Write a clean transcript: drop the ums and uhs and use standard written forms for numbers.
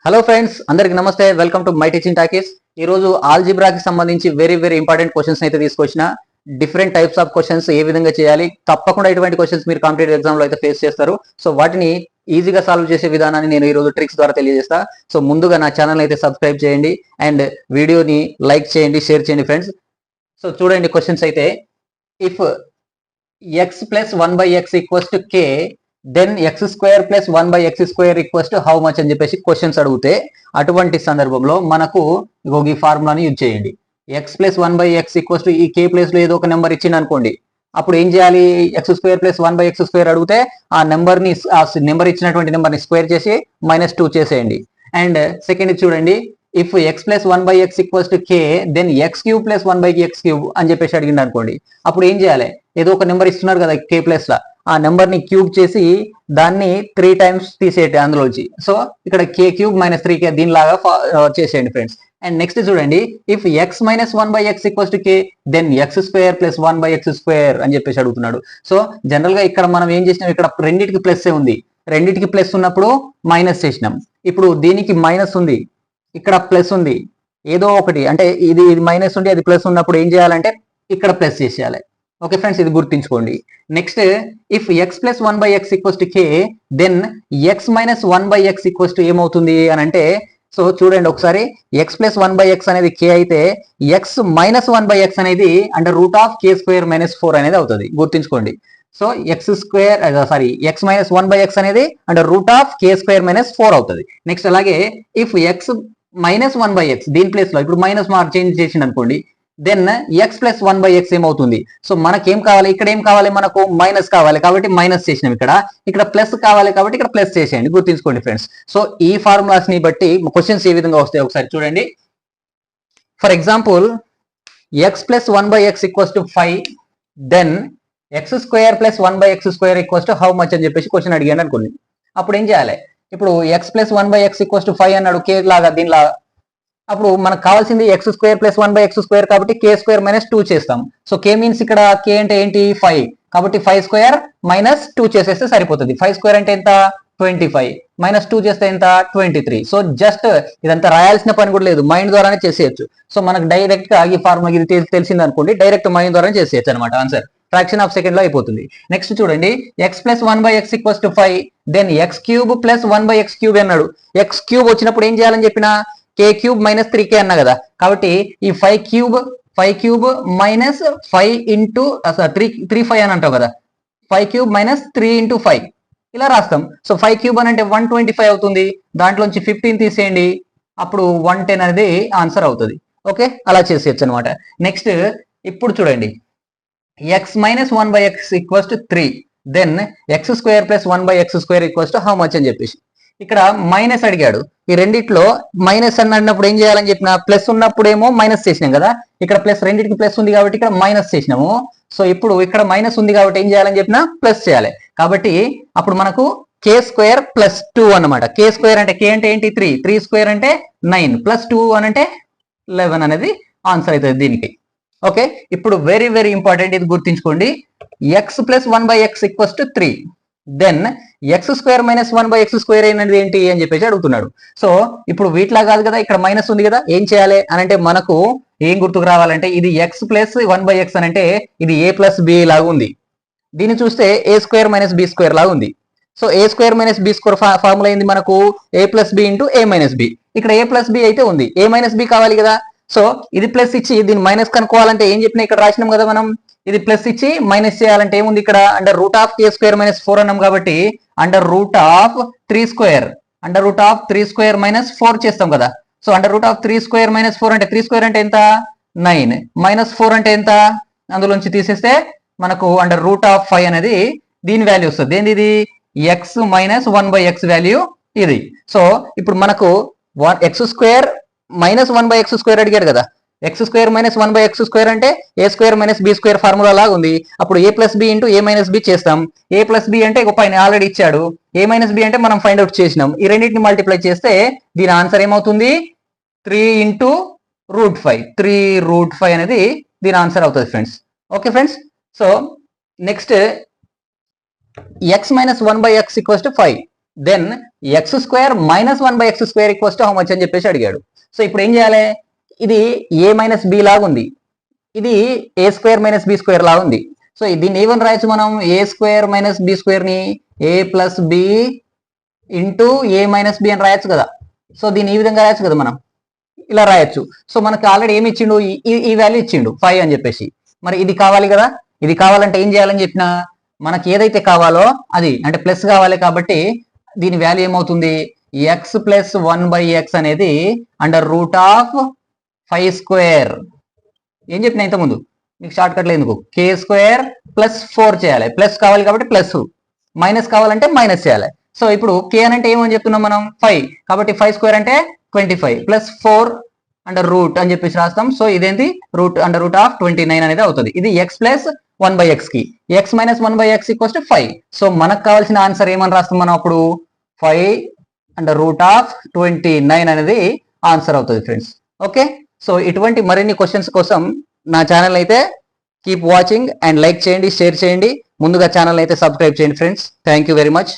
Hello friends, అందరికి నమస్తే. Welcome to my teaching talkies. ఈ రోజు ఆల్జిబ్రాకి సంబంధించి వెరీ ఇంపార్టెంట్ క్వశ్చన్స్ అయితే తీసుకొచ్చిన. డిఫరెంట్ టైప్స్ ఆఫ్ క్వశ్చన్స్ ఏ విధంగా చేయాలి, తప్పకుండా ఇటువంటి క్వశ్చన్స్ మీరు కాంపిటేటివ్ ఎగ్జామ్ లో అయితే ఫేస్ చేస్తారు. సో వాటిని ఈజీగా సాల్వ్ చేసే విధానాన్ని నేను ఈ రోజు ట్రిక్స్ ద్వారా తెలియజేస్తా. సో ముందుగా నా ఛానల్ అయితే సబ్స్క్రైబ్ చేయండి అండ్ వీడియోని లైక్ చేయండి, షేర్ చేయండి ఫ్రెండ్స్. సో చూడండి క్వశ్చన్స్ అయితే, if x plus 1/x equals to k, then x square plus 1/x square equals to how much అని చెప్పేసి క్వశ్చన్స్ అడిగితే, అటువంటి సందర్భంలో మనకు ఈ ఫార్ములాని యూజ్ చేయండి. X plus 1/x equals to ఈ కే ప్లేస్ లో ఏదో ఒక నెంబర్ ఇచ్చింది అనుకోండి, అప్పుడు ఏం చేయాలి? X square plus 1/x square అడిగితే ఆ నెంబర్ ఇచ్చినటువంటి నెంబర్ ని స్క్వేర్ చేసి -2 చేసేయండి. అండ్ సెకండ్ చూడండి, if x plus 1/x equals to k, then x cube plus 1/x³ అని చెప్పేసి అడిగింది అనుకోండి, అప్పుడు ఏం చేయాలి? ఏదో ఒక నెంబర్ ఇస్తున్నారు కదా కే ప్లస్ లా, ఆ నెంబర్ ని క్యూబ్ చేసి దాన్ని 3 టైమ్స్ తీసేయండి అందులోంచి. సో ఇక్కడ k³ - 3k దీనిలాగా చేసేయండి ఫ్రెండ్స్. అండ్ నెక్స్ట్ చూడండి, if x - 1/x equals to k, then x square plus 1/x square అని చెప్పేసి అడుగుతున్నాడు. సో జనరల్ గా ఇక్కడ మనం ఏం చేసినాం, ఇక్కడ రెండింటికి ప్లస్ ఉంది, రెండింటికి ప్లస్ ఉన్నప్పుడు మైనస్ చేసినాం. ఇప్పుడు దీనికి మైనస్ ఉంది, ఇక్కడ ప్లస్ ఉంది, ఏదో ఒకటి అంటే ఇది మైనస్ ఉండి అది ప్లస్ ఉన్నప్పుడు ఏం చేయాలంటే ఇక్కడ ప్లస్ చేసేయాలి. ఓకే ఫ్రెండ్స్, ఇది గుర్తుంచుకోండి. Next, if x plus 1/x equals to k, then x minus 1/x equals to ఏమవుతుంది అని అంటే, సో చూడండి ఒకసారి, ఎక్స్ ప్లస్ 1/x అనేది కే అయితే ఎక్స్ మైనస్ 1/x అనేది √k² - 4 అనేది అవుతుంది. గుర్తుంచుకోండి. సో ఎక్స్ మైనస్ 1/x అనేది √k² - 4 అవుతుంది. నెక్స్ట్ అలాగే ఇఫ్ ఎక్స్ మైనస్ 1/x దీని ప్లేస్ లో ఇప్పుడు మైనస్ మార్క్ చేంజ్ చేసింది అనుకోండి, దెన్ ఎక్స్ ప్లస్ 1/x ఏమవుతుంది? సో మనకేం కావాలి? ఇక్కడ ఏం కావాలి? మనకు మైనస్ కావాలి కాబట్టి మైనస్ చేసినాం. ఇక్కడ ప్లస్ కావాలి కాబట్టి ఇక్కడ ప్లస్ చేసేయండి. గుర్తుంచుకోండి ఫ్రెండ్స్. సో ఈ ఫార్ములాస్ ని బట్టి క్వశ్చన్స్ ఏ విధంగా వస్తాయి ఒకసారి చూడండి. For example, x plus 1/x equals to 5, then x square plus 1/x square equals to how much అని చెప్పేసి క్వశ్చన్ అడిగాను అనుకోండి. అప్పుడు ఏం చేయాలి? ఇప్పుడు X plus 1/x equals to 5 అన్నాడు, కే లాగా దీనిలా. అప్పుడు మనకు కావాల్సింది X square plus 1/x square కాబట్టి k² - 2 చేస్తాం. సో కే మీన్స్ ఇక్కడ కే అంటే ఏంటి? 5 కాబట్టి 5² - 2 చేసేస్తే సరిపోతుంది. 5² అంటే ఎంత? 25 -2 చేస్తే ఎంత? 23. సో జస్ట్ ఇదంతా రాయాల్సిన పని కూడా లేదు, మైండ్ ద్వారానే చేసేయచ్చు. సో మనకు డైరెక్ట్ గా ఈ ఫార్ములా ఇది తెలిసింది అనుకోండి, డైరెక్ట్ మైండ్ ద్వారానే చేసేయచ్చు అనమాట. ఆన్సర్ ఫ్రాక్షన్ ఆఫ్ సెకండ్ లో అయిపోతుంది. నెక్స్ట్ చూడండి, x plus 1/x equals to 5, then x³ plus 1/x³ అన్నాడు. x³ వచ్చినప్పుడు ఏం చేయాలని చెప్పిన? k³ - 3k అన్నా కదా, కాబట్టి ఈ 5³ - 5 ఇంటూ 3 5 అని అంటావు కదా, 5³ - 3 × 5 ఇలా రాస్తాం. సో 5³ అని అంటే 125 అవుతుంది. దాంట్లోంచి 15 తీసేయండి, అప్పుడు 110 అనేది ఆన్సర్ అవుతుంది. ఓకే, అలా చేసేయచ్చు అనమాట. నెక్స్ట్ ఇప్పుడు చూడండి, x minus 1/x equals to 3, then x square plus 1/x square equals to how much అని చెప్పేసి ఇక్కడ మైనస్ అడిగాడు. ఈ రెండిట్లో మైనస్ అన్నప్పుడు ఏం చేయాలని చెప్పిన? ప్లస్ ఉన్నప్పుడేమో మైనస్ చేసినాం కదా, ఇక్కడ ప్లస్, రెండింటికి ప్లస్ ఉంది కాబట్టి ఇక్కడ మైనస్ చేసినాము. సో ఇప్పుడు ఇక్కడ మైనస్ ఉంది కాబట్టి ఏం చేయాలని చెప్పిన? ప్లస్ చేయాలి. కాబట్టి అప్పుడు మనకు k² + 2 అన్నమాట. k² అంటే కే అంటే ఏంటి? 3, 3² అంటే 9, ప్లస్ 2 అని అంటే 11 అనేది ఆన్సర్ అవుతుంది దీనికి. ఓకే, ఇప్పుడు వెరీ ఇంపార్టెంట్, ఇది గుర్తుంచుకోండి. X plus 1/x equals to 3, then x² - 1/x square అనేది ఏంటి అని చెప్పేసి అడుగుతున్నాడు. సో ఇప్పుడు వీటిలా కాదు కదా, ఇక్కడ మైనస్ ఉంది కదా, ఏం చేయాలి అని అంటే మనకు ఏం గుర్తుకు రావాలంటే, ఇది x ప్లస్ 1/x అని అంటే ఇది a ప్లస్ b లాగా ఉంది. దీన్ని చూస్తే a² - b² లాగా ఉంది. సో a² - b² ఫార్ములా ఏంది మనకు? a + b × a - b. ఇక్కడ a + b అయితే ఉంది, a - b కావాలి కదా. సో ఇది ప్లస్ ఇచ్చి దీన్ని మైనస్ కనుక్కోవాలంటే ఏం చెప్పినా ఇక్కడ రాసినాం కదా మనం, ఇది ప్లస్ ఇచ్చి మైనస్ చేయాలంటే ఏముంది ఇక్కడ? √k² - 4 అన్నాం కాబట్టి √3² - 4 చేస్తాం కదా. సో √3² - 4 అంటే 3² అంటే ఎంత? 9, -4 అంటే ఎంత? అందులోంచి తీసేస్తే మనకు √5 అనేది దీని వాల్యూ వస్తుంది. ఏంది ఇది? ఎక్స్ మైనస్ 1/x వాల్యూ ఇది. సో ఇప్పుడు మనకు x² - 1/x స్క్వేర్ అడిగాడు కదా, x² - 1/x స్క్వేర్ అంటే a² - b² ఫార్ములా లాగా ఉంది. అప్పుడు a + b × a - b చేస్తాం. a + b అంటే ఒక పైన ఆల్రెడీ ఇచ్చాడు, a - b అంటే మనం ఫైండ్ అవుట్ చేసినాం. ఈ రెండింటిని మల్టిప్లై చేస్తే దీని ఆన్సర్ ఏమవుతుంది? 3 × √5, 3√5 అనేది దీని ఆన్సర్ అవుతుంది friends. Okay friends, so next x - 1/x equals to 5, then x square minus 1/x square equals to how much అని చెప్పేసి అడిగాడు. సో ఇప్పుడు ఏం చేయాలి, ఇది a మైనస్ బి లాగా ఉంది, ఇది a square minus b square లాగా ఉంది. సో దీన్ని ఏమని రాయొచ్చు మనం, a square minus b square ని a plus b into a minus b అని రాయొచ్చు కదా. సో దీన్ని ఈ విధంగా రాయొచ్చు కదా, మనం ఇలా రాయొచ్చు. సో మనకి ఆల్రెడీ ఏమి ఇచ్చిండు, ఈ వాల్యూ ఇచ్చిండు 5 అని చెప్పేసి. మరి ఇది కావాలి కదా, ఇది కావాలంటే ఏం చేయాలని చెప్పిన, మనకి ఏదైతే కావాలో అది అంటే ప్లస్ కావాలి కాబట్టి దీని వాల్యూ ఏమవుతుంది, ఎక్స్ ప్లస్ 1/x అనేది అండర్ రూట్ ఆఫ్ 5 స్క్వేర్. ఏం చెప్పిన ఇంతకుముందు మీకు షార్ట్ కట్ లేదు, కే స్క్వేర్ ప్లస్ 4 చేయాలి, ప్లస్ కావాలి కాబట్టి ప్లస్, మైనస్ కావాలంటే మైనస్ చేయాలి. సో ఇప్పుడు కే అని అంటే ఏమని చెప్తున్నాం మనం 5, కాబట్టి 5 స్క్వేర్ అంటే 25 ప్లస్ 4 అండర్ రూట్ అని చెప్పేసి రాస్తాం. సో ఇదేంటి రూట్ అండర్ రూట్ ఆఫ్ 29 అనేది అవుతుంది. ఇది ఎక్స్ ప్లస్ 1/x కి, X minus 1/x equals to 5. So మనకు కావాల్సిన ఆన్సర్ ఏమని రాస్తాం మనం అప్పుడు, 5 అండర్ రూట్ ఆఫ్ 29 అనేది ఆన్సర్ అవుతుంది ఫ్రెండ్స్. ఓకే, సో ఇటువంటి మరిన్ని క్వశ్చన్స్ కోసం నా ఛానల్ అయితే కీప్ వాచింగ్ అండ్ లైక్ చేయండి, షేర్ చేయండి. ముందుగా ఛానల్ అయితే సబ్స్క్రైబ్ చేయండి friends. Thank you very much.